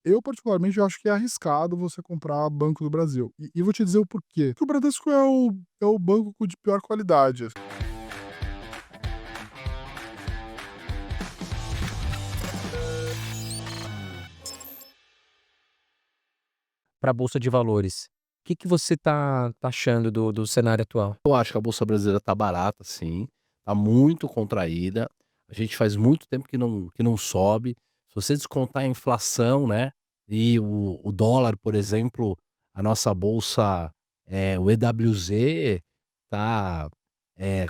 Eu particularmente acho que é arriscado você comprar Banco do Brasil. E vou te dizer o porquê. Porque o Bradesco é o banco de pior qualidade. Para a bolsa de valores. O que que você tá achando do cenário atual? Eu acho que a bolsa brasileira tá barata sim, tá muito contraída, a gente faz muito tempo que não sobe. Se você descontar a inflação, né, e o dólar, por exemplo, a nossa bolsa, o EWZ tá,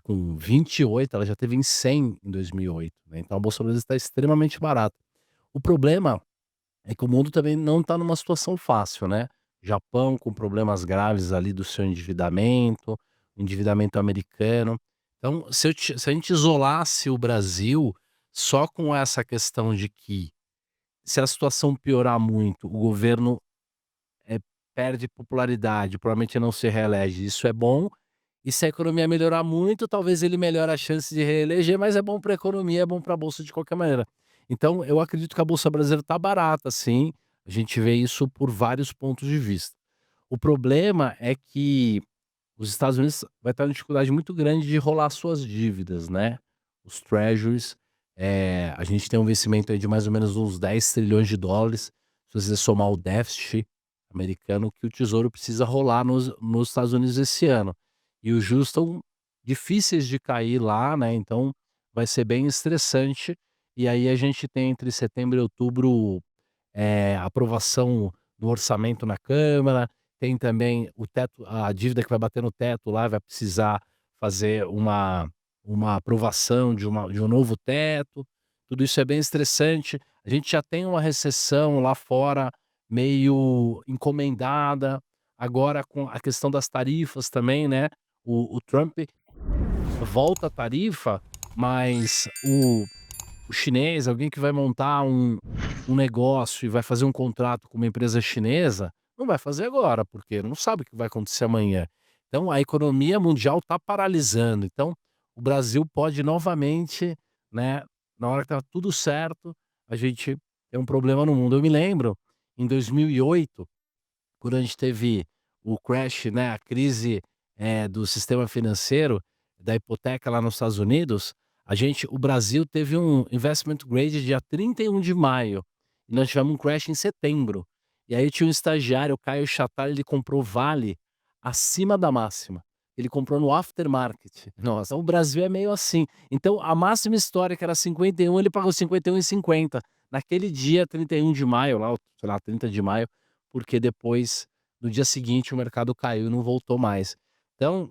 com 28, ela já teve em 100 em 2008, né, então a bolsa brasileira está extremamente barata. O problema é que o mundo também não está numa situação fácil, né. Japão com problemas graves ali do seu endividamento americano. Então, se a gente isolasse o Brasil só com essa questão de que, se a situação piorar muito, o governo, eh, perde popularidade, provavelmente não se reelege, isso é bom. E se a economia melhorar muito, talvez ele melhore a chance de reeleger, mas é bom para a economia, é bom para a bolsa de qualquer maneira. Então eu acredito que a bolsa brasileira está barata sim, a gente vê isso por vários pontos de vista. O problema é que os Estados Unidos vai estar em dificuldade muito grande de rolar suas dívidas, né. Os treasuries, a gente tem um vencimento aí de mais ou menos uns US$ 10 trilhões, se você somar o déficit americano que o tesouro precisa rolar nos Estados Unidos esse ano. E os juros estão difíceis de cair lá, né, então vai ser bem estressante. E aí a gente tem entre setembro e outubro, aprovação do orçamento na Câmara, tem também o teto, a dívida que vai bater no teto lá, vai precisar fazer uma aprovação de um novo teto, tudo isso é bem estressante. A gente já tem uma recessão lá fora meio encomendada, agora com a questão das tarifas também, né, o Trump volta a tarifa, mas o chinês, alguém que vai montar um negócio e vai fazer um contrato com uma empresa chinesa, não vai fazer agora, porque não sabe o que vai acontecer amanhã. Então a economia mundial está paralisando, então o Brasil pode novamente, né, na hora que tá tudo certo, a gente tem um problema no mundo. Eu me lembro, em 2008, quando a gente teve o crash, né, a crise, do sistema financeiro, da hipoteca lá nos Estados Unidos, o Brasil teve um investment grade dia 31 de maio, e nós tivemos um crash em setembro. E aí tinha um estagiário, o Caio Chatal, ele comprou Vale acima da máxima. Ele comprou no aftermarket. Nossa. Então o Brasil é meio assim. Então a máxima histórica era 51, ele pagou 51,50. Naquele dia 31 de maio, lá, sei lá, 30 de maio, porque depois, no dia seguinte, o mercado caiu e não voltou mais. Então,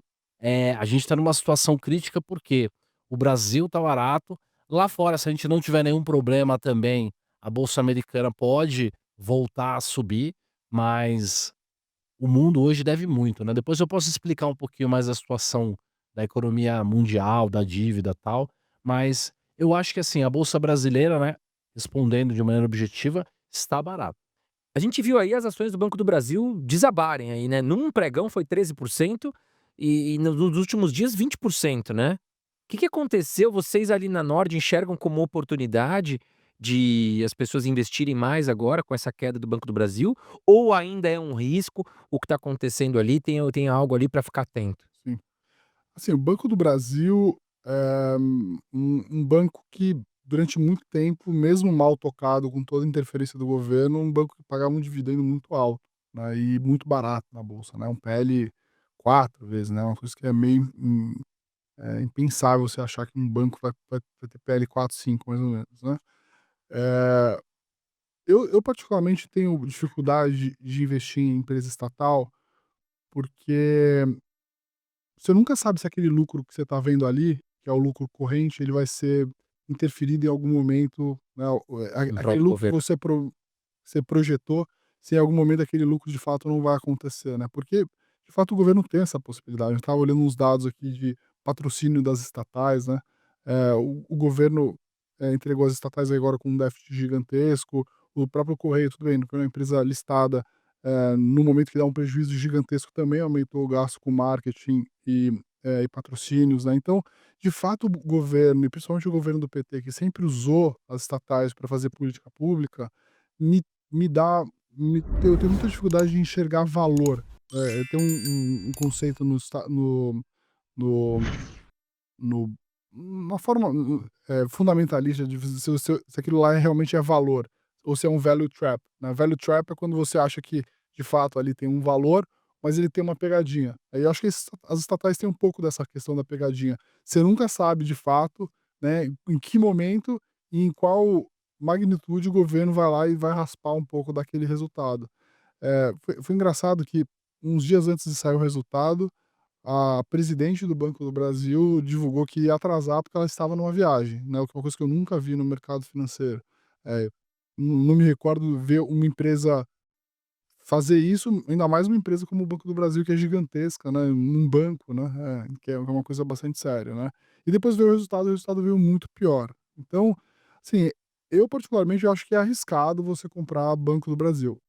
a gente está numa situação crítica, porque o Brasil tá barato, lá fora, se a gente não tiver nenhum problema também, a bolsa americana pode voltar a subir, mas o mundo hoje deve muito, né. Depois eu posso explicar um pouquinho mais a situação da economia mundial, da dívida, tal, mas eu acho que, assim, a bolsa brasileira, né, respondendo de maneira objetiva, está barata. A gente viu aí as ações do Banco do Brasil desabarem aí, né, num pregão foi 13% e nos últimos dias 20%, né. Que aconteceu? Vocês ali na Nord enxergam como oportunidade de as pessoas investirem mais agora com essa queda do Banco do Brasil, ou ainda é um risco o que está acontecendo ali, tem algo ali para ficar atento? Sim. Assim, o Banco do Brasil é um banco que, durante muito tempo, mesmo mal tocado com toda a interferência do governo, um banco que pagava um dividendo muito alto, né, e muito barato na bolsa, né, um PL 4 vezes, né, uma coisa que é meio impensável você achar que um banco vai ter PL 4, 5 mais ou menos, né. Eh, eu particularmente tenho dificuldade de investir em empresa estatal, porque você nunca sabe se aquele lucro que você está vendo ali, que é o lucro corrente, ele vai ser interferido em algum momento, né, No aquele próprio lucro que governo. você projetou, se em algum momento aquele lucro de fato não vai acontecer, né, porque de fato o governo tem essa possibilidade. Eu estava olhando uns dados aqui de patrocínio das estatais, né, o governo, entregou as estatais agora com um déficit gigantesco, o próprio Correio, tudo bem, não foi uma empresa listada, no momento que dá um prejuízo gigantesco, também aumentou o gasto com marketing e patrocínios, né. Então, de fato, o governo, e principalmente o governo do PT, que sempre usou as estatais para fazer política pública, me me dá eu tenho muita dificuldade de enxergar valor. Tem um conceito no no uma forma, fundamentalista de se aquilo lá realmente é valor, ou se é um value trap, né. Value trap é quando você acha que, de fato, ali tem um valor, mas ele tem uma pegadinha. Aí eu acho que as estatais têm um pouco dessa questão da pegadinha. Você nunca sabe, de fato, né, em que momento e em qual magnitude o governo vai lá e vai raspar um pouco daquele resultado. Foi engraçado que uns dias antes de sair o resultado, a presidente do Banco do Brasil divulgou que ia atrasar porque ela estava numa viagem, né, o que é uma coisa que eu nunca vi no mercado financeiro. Eh, não me recordo ver uma empresa fazer isso, ainda mais uma empresa como o Banco do Brasil, que é gigantesca, né, um banco, né, que é uma coisa bastante séria, né. E depois veio o resultado veio muito pior. Então, assim, eu particularmente eu acho que é arriscado você comprar Banco do Brasil.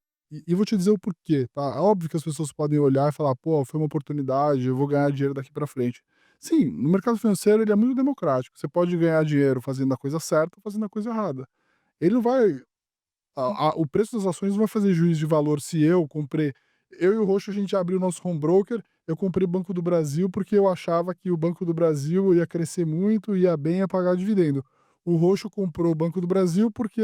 E vou te dizer o porquê, tá. É óbvio que as pessoas podem olhar e falar: "Pô, foi uma oportunidade, eu vou ganhar dinheiro daqui para frente". Sim, no mercado financeiro ele é muito democrático, você pode ganhar dinheiro fazendo a coisa certa ou fazendo a coisa errada. Ele não vai o preço das ações não vai fazer juízo de valor se eu comprei. Eu e o Roxo, a gente abriu o nosso home broker, eu comprei o Banco do Brasil, porque eu achava que o Banco do Brasil ia crescer muito, ia bem, ia pagar dividendo. O Roxo comprou o Banco do Brasil porque,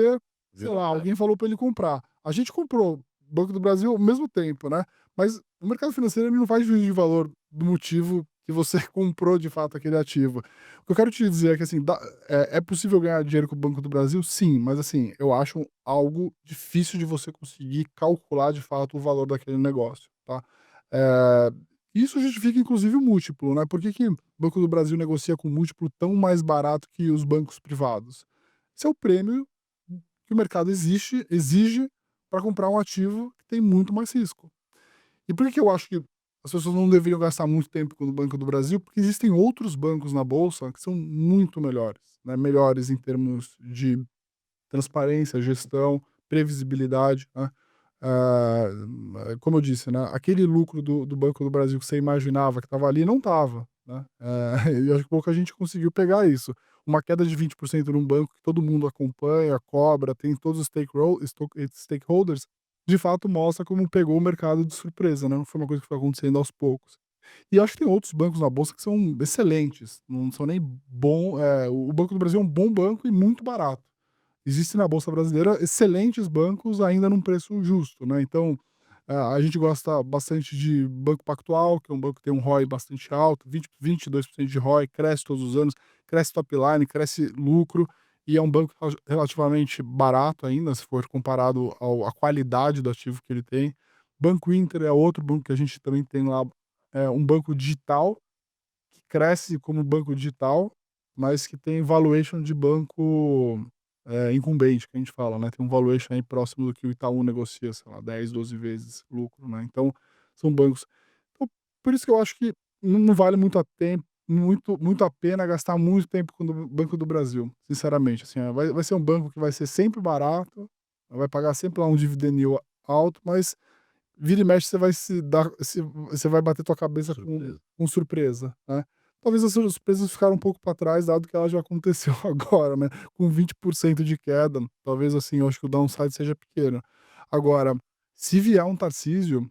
sei Viu? lá, alguém falou para ele comprar. A gente comprou o Banco do Brasil ao mesmo tempo, né, mas o mercado financeiro ele não faz juízo de valor do motivo que você comprou de fato aquele ativo. O que eu quero te dizer é que, assim, é possível ganhar dinheiro com o Banco do Brasil? Sim, mas, assim, eu acho algo difícil de você conseguir calcular de fato o valor daquele negócio, tá. Eh, Isso justifica inclusive o múltiplo, né. Por que que o Banco do Brasil negocia com múltiplo tão mais barato que os bancos privados? Esse é o prêmio que o mercado exige para comprar um ativo que tem muito mais risco. E por que que eu acho que as pessoas não deveriam gastar muito tempo com o Banco do Brasil? Porque existem outros bancos na bolsa que são muito melhores, né, melhores em termos de transparência, gestão, previsibilidade, né. Ah, como eu disse, né, aquele lucro do Banco do Brasil que você imaginava que estava ali, não estava, né. E acho que pouca gente conseguiu pegar isso. Uma queda de 20% num banco que todo mundo acompanha, cobra, tem todos os stakeholders, de fato mostra como pegou o mercado de surpresa, né, não foi uma coisa que foi acontecendo aos poucos. E acho que tem outros bancos na bolsa que são excelentes, não são nem o Banco do Brasil é um bom banco e muito barato. Existem na bolsa brasileira excelentes bancos ainda num preço justo, né, então, a gente gosta bastante de Banco Pactual, que é um banco que tem um ROI bastante alto, 22% de ROI, cresce todos os anos, cresce top line, cresce lucro, e é um banco relativamente barato ainda, se for comparado ao à qualidade do ativo que ele tem. Banco Inter é outro banco que a gente também tem lá, é um banco digital, que cresce como banco digital, mas que tem valuation de banco, incumbente, que a gente fala, né, tem um valuation aí próximo do que o Itaú negocia, sei lá, 10, 12 vezes lucro, né, então são bancos. Então, por isso que eu acho que não vale muito a pena gastar muito tempo com o Banco do Brasil, sinceramente, assim, vai ser um banco que vai ser sempre barato, vai pagar sempre lá um dividend yield alto, mas vira e mexe você vai bater tua cabeça Surpresa. com surpresa, né. Talvez as surpresas ficaram um pouco para trás, dado que ela já aconteceu agora, né, com 20% de queda, talvez, assim, eu acho que o downside seja pequeno. Agora, se vier um Tarcísio,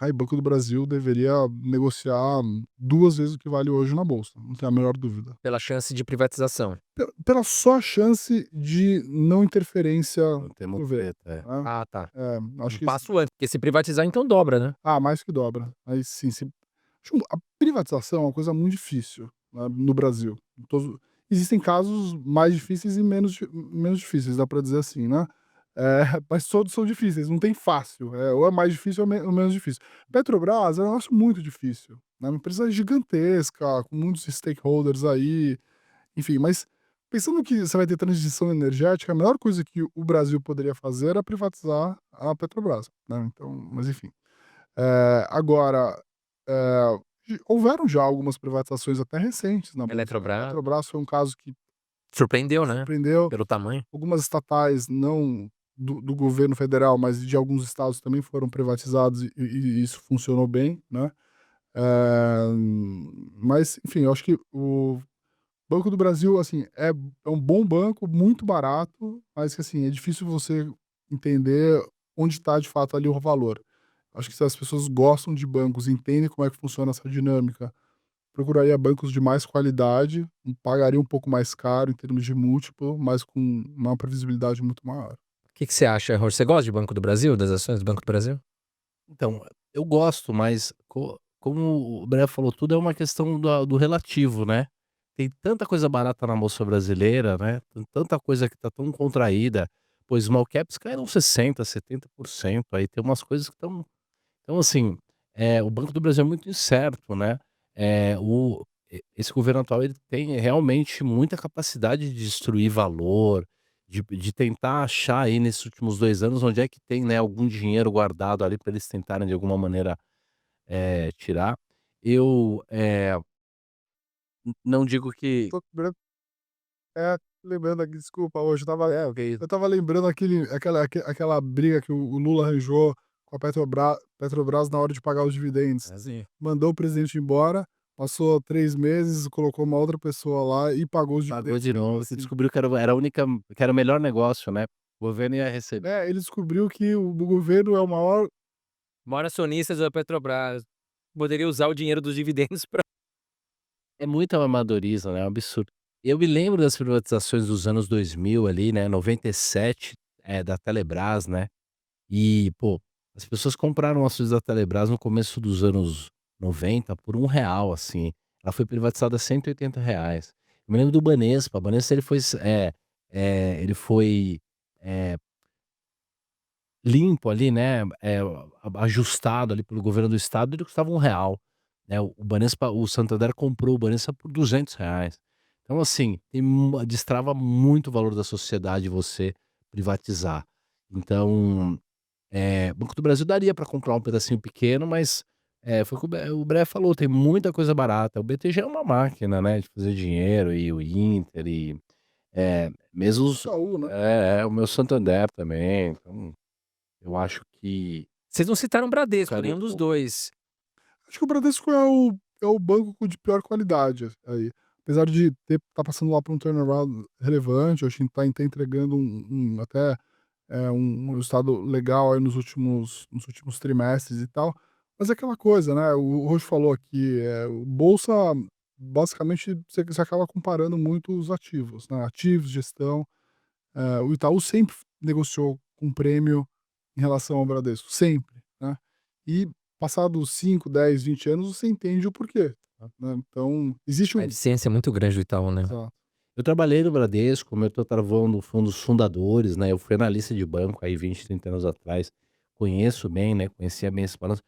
aí Banco do Brasil deveria negociar 2 vezes o que vale hoje na bolsa, não tenho a menor dúvida. Pela chance de privatização. Pela só chance de não interferência Não tem do governo, mutreta, é. né. Ah, tá. Acho Um que passo antes, porque se privatizar então dobra, né. mais que dobra. Aí sim, se acho que a privatização é uma coisa muito difícil, né, no Brasil. Em todos Existem casos mais difíceis e menos difíceis, dá pra dizer assim, né. Mas todos são difíceis, não tem fácil, ou é mais difícil ou menos difícil. Petrobras é um negócio muito difícil, né, uma empresa gigantesca, com muitos stakeholders aí, enfim, mas pensando que você vai ter transição energética, a melhor coisa que o Brasil poderia fazer era privatizar a Petrobras, né, então, mas enfim. Agora, houveram já algumas privatizações até recentes na bolsa, né. Eletrobras Petrobras foi um caso que surpreendeu, né, surpreendeu, pelo tamanho. algumas estatais não do governo federal, mas de alguns estados também foram privatizados e isso funcionou bem, né. Eh, mas enfim, eu acho que o Banco do Brasil, assim, é um bom banco, muito barato, mas que, assim, é difícil você entender onde está de fato ali o valor. Acho que se as pessoas gostam de bancos, entendem como é que funciona essa dinâmica, procuraria bancos de mais qualidade, pagaria um pouco mais caro em termos de múltiplo, mas com uma previsibilidade muito maior. O que você acha, Jorge? Você gosta de Banco do Brasil, das ações do Banco do Brasil? Então, eu gosto, mas como o Breno falou, tudo é uma questão do relativo, né. Tem tanta coisa barata na bolsa brasileira, né, tem tanta coisa que tá tão contraída, pô, small caps caíram 60%, 70%, aí tem umas coisas que estão então assim, o Banco do Brasil é muito incerto, né. Esse governo atual ele tem realmente muita capacidade de destruir valor, de tentar achar aí nesses últimos 2 anos onde é que tem, né, algum dinheiro guardado ali para eles tentarem de alguma maneira, tirar. Eu, não digo que Tô lembrando aqui, desculpa, hoje ok. eu estava lembrando aquela briga que o Lula arranjou com a Petrobras na hora de pagar os dividendos. É, sim. Mandou o presidente embora, passou 3 meses, colocou uma outra pessoa lá e pagou os Pagou dividendos. de Então novo, você assim, descobriu que era a única que era o melhor negócio, né, o governo ia receber. né, ele descobriu que o governo é o maior. Maior acionista da Petrobras. Poderia usar o dinheiro dos dividendos para. É muito amadorismo, né, é um absurdo. Eu me lembro das privatizações dos anos 2000 ali, né, 97, da Telebrás, né, e pô, as pessoas compraram ações da Telebrás no começo dos anos 90 por R$ 1, assim, ela foi privatizada a R$ 180. Eu me lembro do Banespa, o Banespa ele foi, eh, limpo ali, né, ajustado ali pelo governo do estado, ele custava R$ 1, né, o Santander comprou o Banespa por R$ 200. Então assim, destrava muito o valor da sociedade você privatizar. Então, Banco do Brasil daria para comprar um pedacinho pequeno, mas, foi o que o Bré falou, tem muita coisa barata. O BTG é uma máquina, né, de fazer dinheiro e o Inter mesmo os Itaú, né. o meu Santander também, então eu acho que Vocês não citaram Bradesco, ficaria nenhum dos dois. Acho que o Bradesco é o banco de pior qualidade aí. Apesar de tá passando lá por um turnaround relevante, acho que tá entregando até, um resultado legal aí nos últimos trimestres e tal. Mas é aquela coisa, né, o Rocho falou aqui, o bolsa, basicamente, você acaba comparando muito os ativos, né, ativos, gestão. O Itaú sempre negociou com prêmio em relação ao Bradesco, sempre, né. E passados 5, 10, 20 anos, você entende o porquê, né. Então existe A eficiência é muito grande do Itaú, né. exato. eu trabalhei no Bradesco, meu tataravô foi um dos fundadores, né, eu fui analista de banco aí 20, 30 anos atrás, conheço bem, né, conhecia bem esse balanço.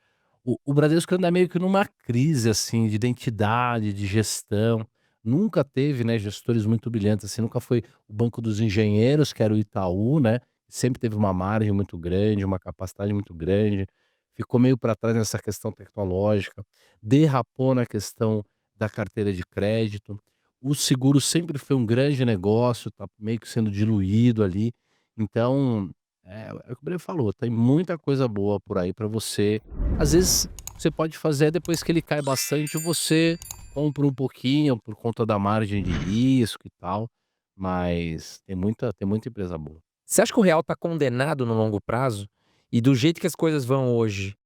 O Bradesco anda meio que numa crise, assim, de identidade, de gestão, nunca teve, né, gestores muito brilhantes, assim, nunca foi o banco dos engenheiros, que era o Itaú, né, sempre teve uma margem muito grande, uma capacidade muito grande, ficou meio para trás nessa questão tecnológica, derrapou na questão da carteira de crédito. O seguro sempre foi um grande negócio, tá meio que sendo diluído ali. Então, é o que o Breno falou, tem muita coisa boa por aí para você. Às vezes, você pode fazer depois que ele cai bastante, você compra um pouquinho por conta da margem de risco e tal, mas tem muita empresa boa. Você acha que o real tá condenado no longo prazo? E do jeito que as coisas vão hoje,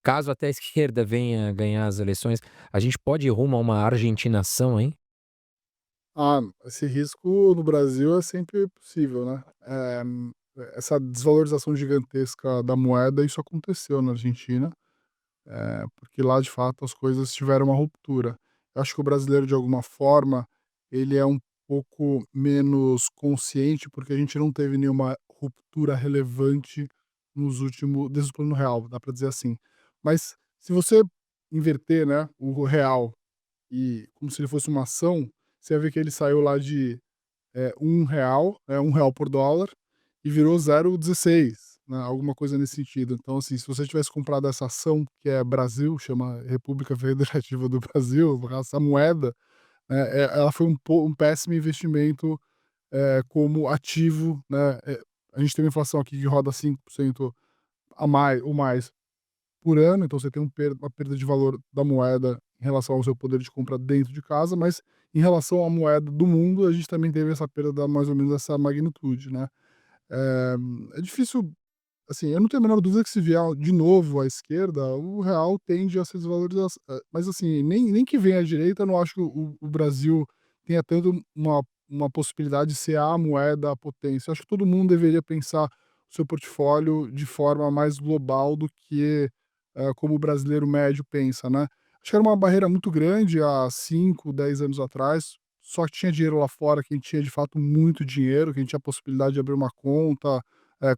caso até a esquerda venha ganhar as eleições, a gente pode ir rumo a uma argentinação, hein? Ah, esse risco no Brasil é sempre possível, né. Essa desvalorização gigantesca da moeda, isso aconteceu na Argentina. Porque lá de fato as coisas tiveram uma ruptura. Eu acho que o brasileiro, de alguma forma, ele é um pouco menos consciente, porque a gente não teve nenhuma ruptura relevante desde o plano real, dá para dizer assim. Mas se você inverter, né, o real e como se ele fosse uma ação, você vai ver que ele saiu lá de R$ 1, R$ 1 por dólar, e virou 0,16, né, alguma coisa nesse sentido. Então, assim, se você tivesse comprado essa ação, que é Brasil, chama República Federativa do Brasil, essa moeda, né, ela foi um péssimo investimento, como ativo, né. A gente tem uma inflação aqui que roda 5% a mais ou mais por ano, então você tem uma perda de valor da moeda em relação ao seu poder de compra dentro de casa, mas em relação à moeda do mundo, a gente também teve essa perda da mais ou menos essa magnitude, né. É difícil assim, eu não tenho a menor dúvida que se vier de novo à esquerda, o real tende a se desvalorizar, mas assim, nem que venha à direita, eu não acho que o Brasil tenha tanto uma possibilidade de ser a moeda potência. Eu acho que todo mundo deveria pensar o seu portfólio de forma mais global do que, como o brasileiro médio pensa, né. Acho que era uma barreira muito grande há 5, 10 anos atrás, só tinha dinheiro lá fora quem tinha de fato muito dinheiro, quem tinha a possibilidade de abrir uma conta,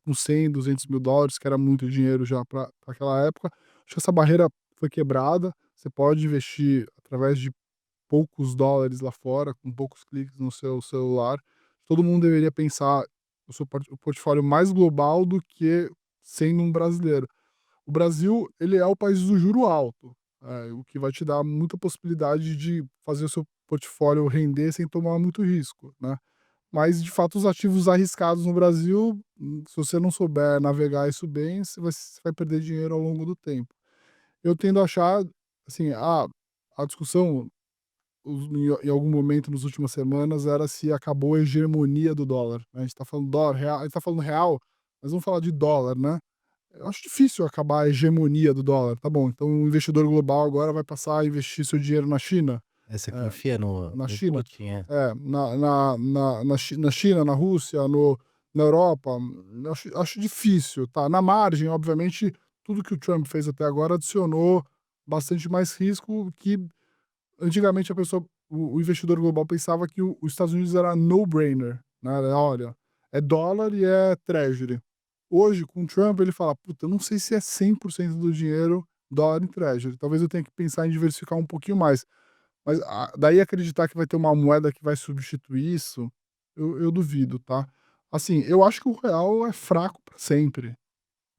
com 100, 200 mil dólares, que era muito dinheiro já para aquela época. Acho que essa barreira foi quebrada, você pode investir através de poucos dólares lá fora, com poucos cliques no seu celular. Todo mundo deveria pensar o portfólio mais global do que sendo um brasileiro. O Brasil, ele é o país do juro alto, o que vai te dar muita possibilidade de fazer o seu portfólio render sem tomar muito risco, né. Mas, de fato, os ativos arriscados no Brasil, se você não souber navegar isso bem, você vai perder dinheiro ao longo do tempo. Eu tendo a achar, assim, a discussão em algum momento nas últimas semanas era se acabou a hegemonia do dólar, né. A gente está falando dólar, real, a gente está falando real, mas vamos falar de dólar, né. Eu acho difícil acabar a hegemonia do dólar. Tá bom, então o investidor global agora vai passar a investir seu dinheiro na China? Você É, confia no na no China? Putin, é? Na China, na Rússia, na Europa? Acho difícil, tá? Na margem, obviamente, tudo que o Trump fez até agora adicionou bastante mais risco que antigamente o investidor global pensava que os Estados Unidos era no-brainer, né? Olha, é dólar e é treasury. Hoje, com o Trump, ele fala: "Puta, eu não sei se é 100% do dinheiro dólar em treasury, talvez eu tenha que pensar em diversificar um pouquinho mais". Mas daí acreditar que vai ter uma moeda que vai substituir isso, eu duvido, tá. Assim, eu acho que o real é fraco para sempre,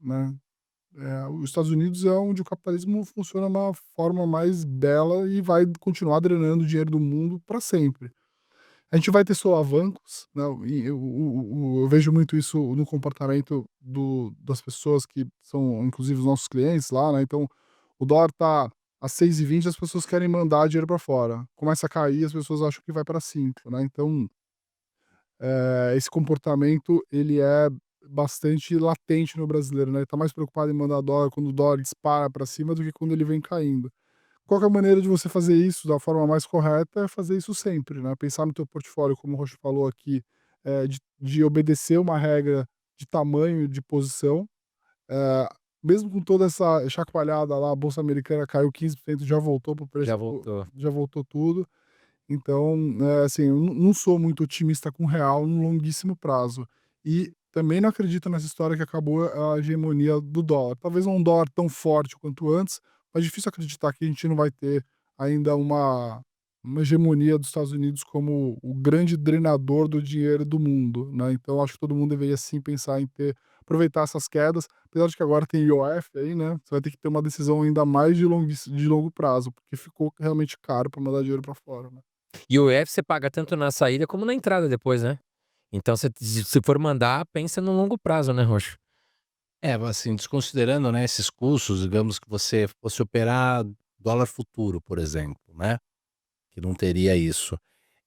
né. Os Estados Unidos é onde o capitalismo funciona de uma forma mais bela e vai continuar drenando o dinheiro do mundo para sempre. A gente vai ter solavancos, né, e eu vejo muito isso no comportamento das pessoas que são inclusive os nossos clientes lá, né, então o dólar tá a 6,20, as pessoas querem mandar dinheiro para fora. Começa a cair, as pessoas acham que vai para 5, né, então, esse comportamento ele é bastante latente no brasileiro, né, ele tá mais preocupado em mandar dólar quando o dólar dispara para cima do que quando ele vem caindo. Qual que é a maneira de você fazer isso da forma mais correta é fazer isso sempre, né, pensar no teu portfólio, como o Rocha falou aqui, de obedecer uma regra de tamanho, de posição, eh, mesmo com toda essa chacoalhada lá, a bolsa americana caiu 15%, já voltou para o preço, Já voltou. já voltou tudo. Então, assim, eu não sou muito otimista com o real no longuíssimo prazo. E também não acredito nessa história que acabou a hegemonia do dólar. Talvez não um dólar tão forte quanto antes, mas difícil acreditar que a gente não vai ter ainda uma hegemonia dos Estados Unidos como o grande drenador do dinheiro do mundo, né. Então acho que todo mundo deveria sim pensar em aproveitar essas quedas, apesar de que agora tem IOF aí, né, você vai ter que ter uma decisão ainda mais de longo prazo, porque ficou realmente caro para mandar dinheiro para fora, né. E o EF você paga tanto na saída como na entrada depois, né. Então você se for mandar, pensa no longo prazo, né, Roxo? É, assim, desconsiderando, né, esses custos, digamos que você fosse operar dólar futuro, por exemplo, né, que não teria isso.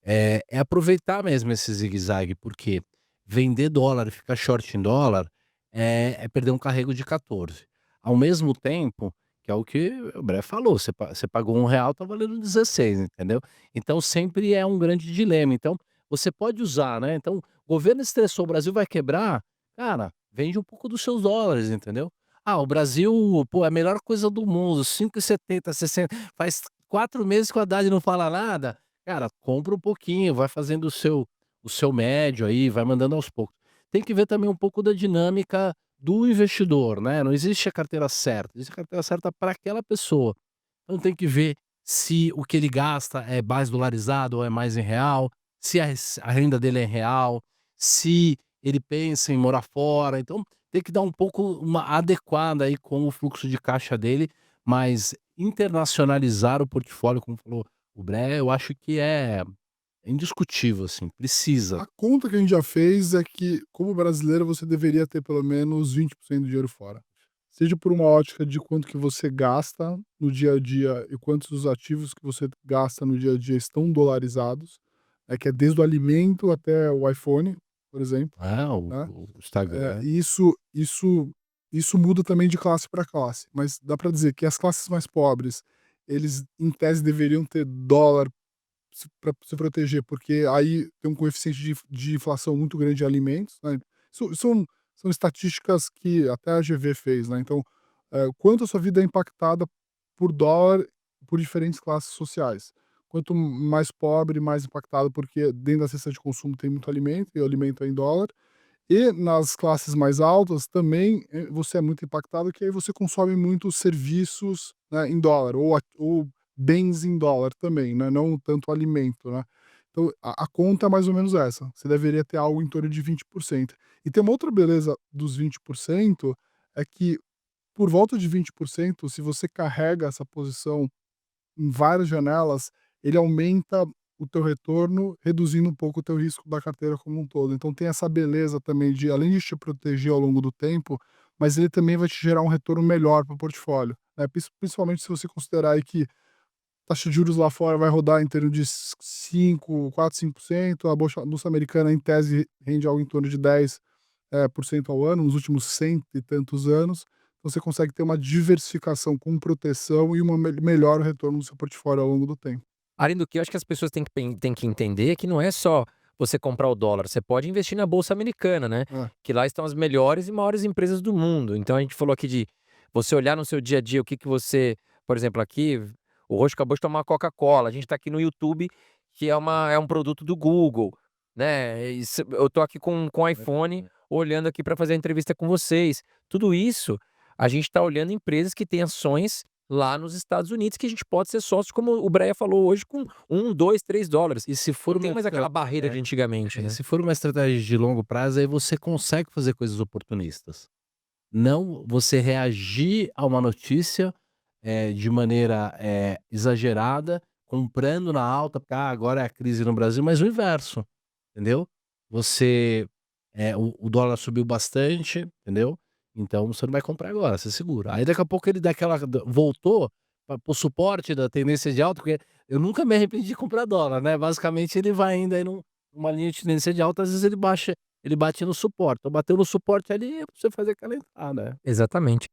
É aproveitar mesmo esse zigue-zague, porque vender dólar e ficar short em dólar é perder um carrego de 14. Ao mesmo tempo, que é o que o Bré falou, você pagou R$1, tá valendo 16, entendeu. Então sempre é um grande dilema. Então, você pode usar, né, então, o governo estressou, o Brasil vai quebrar, cara, vende um pouco dos seus dólares, entendeu. Ah, o Brasil, pô, é a melhor coisa do mundo, 5,70, 60, faz 4 meses que o Haddad não fala nada. Cara, compra um pouquinho, vai fazendo o seu médio aí, vai mandando aos poucos. Tem que ver também um pouco da dinâmica do investidor, né, não existe a carteira certa, existe a carteira certa para aquela pessoa. Então tem que ver se o que ele gasta é mais dolarizado ou é mais em real, se a renda dele é em real, se ele pensa em morar fora, então tem que dar um pouco uma adequada aí com o fluxo de caixa dele, mas internacionalizar o portfólio, como falou o Bré, eu acho que é indiscutível, assim, precisa. A conta que a gente já fez é que, como brasileiro, você deveria ter pelo menos 20% do dinheiro fora. Seja por uma ótica de quanto que você gasta no dia a dia e quantos dos ativos que você gasta no dia a dia estão dolarizados, que é desde o alimento até o iPhone, por exemplo, Ah, o né. o Instagram, E isso isso muda também de classe para classe, mas dá para dizer que as classes mais pobres, eles em tese deveriam ter dólar para se proteger, porque aí tem um coeficiente de inflação muito grande em alimentos, né. Isso são estatísticas que até a GV fez, né, então, quanto a sua vida é impactada por dólar, por diferentes classes sociais. Quanto mais pobre, mais impactado, porque dentro da cesta de consumo tem muito alimento, e o alimento é em dólar. E nas classes mais altas também, você é muito impactado, que aí você consome muitos serviços, né, em dólar ou bens em dólar também, né, não tanto alimento, né. Então a conta é mais ou menos essa, você deveria ter algo em torno de 20%. E tem uma outra beleza dos 20%, é que por volta de 20%, se você carrega essa posição em várias janelas, ele aumenta o teu retorno, reduzindo um pouco o teu risco da carteira como um todo. Então tem essa beleza também de, além de te proteger ao longo do tempo, mas ele também vai te gerar um retorno melhor para o portfólio, né? Principalmente se você considerar aí que taxa de juros lá fora vai rodar em torno de 5%, a bolsa americana, em tese, rende algo em torno de 10% ao ano, nos últimos cento e tantos anos. Então você consegue ter uma diversificação com proteção e uma melhor retorno no seu portfólio ao longo do tempo. Além do que, eu acho que as pessoas têm que entender que não é só você comprar o dólar, você pode investir na bolsa americana, né, É, que lá estão as melhores e maiores empresas do mundo. Então a gente falou aqui de você olhar no seu dia a dia o que que você, por exemplo, aqui, o Roxo acabou de tomar uma Coca-Cola, a gente tá aqui no YouTube, que é um produto do Google, né, e se eu tô aqui com o iPhone, olhando aqui para fazer a entrevista com vocês. Tudo isso, a gente tá olhando empresas que têm ações lá nos Estados Unidos, que a gente pode ser sócio, como o Breia falou hoje, com 1, 2, $3. E se for Não tem uma mais aquela barreira de antigamente, né. se for uma estratégia de longo prazo, aí você consegue fazer coisas oportunistas. Não você reagir a uma notícia, de maneira, exagerada, comprando na alta, porque, agora é a crise no Brasil, mas o inverso, entendeu? Você, o dólar subiu bastante, entendeu? Então você não vai comprar agora, você segura. Aí daqui a pouco ele dá aquela voltou para o suporte da tendência de alta, porque eu nunca me arrependi de comprar dólar, né, basicamente ele vai ainda aí numa linha de tendência de alta, às vezes ele bate no suporte, então bateu no suporte ali, você fazer aquela entrada, né. Exatamente.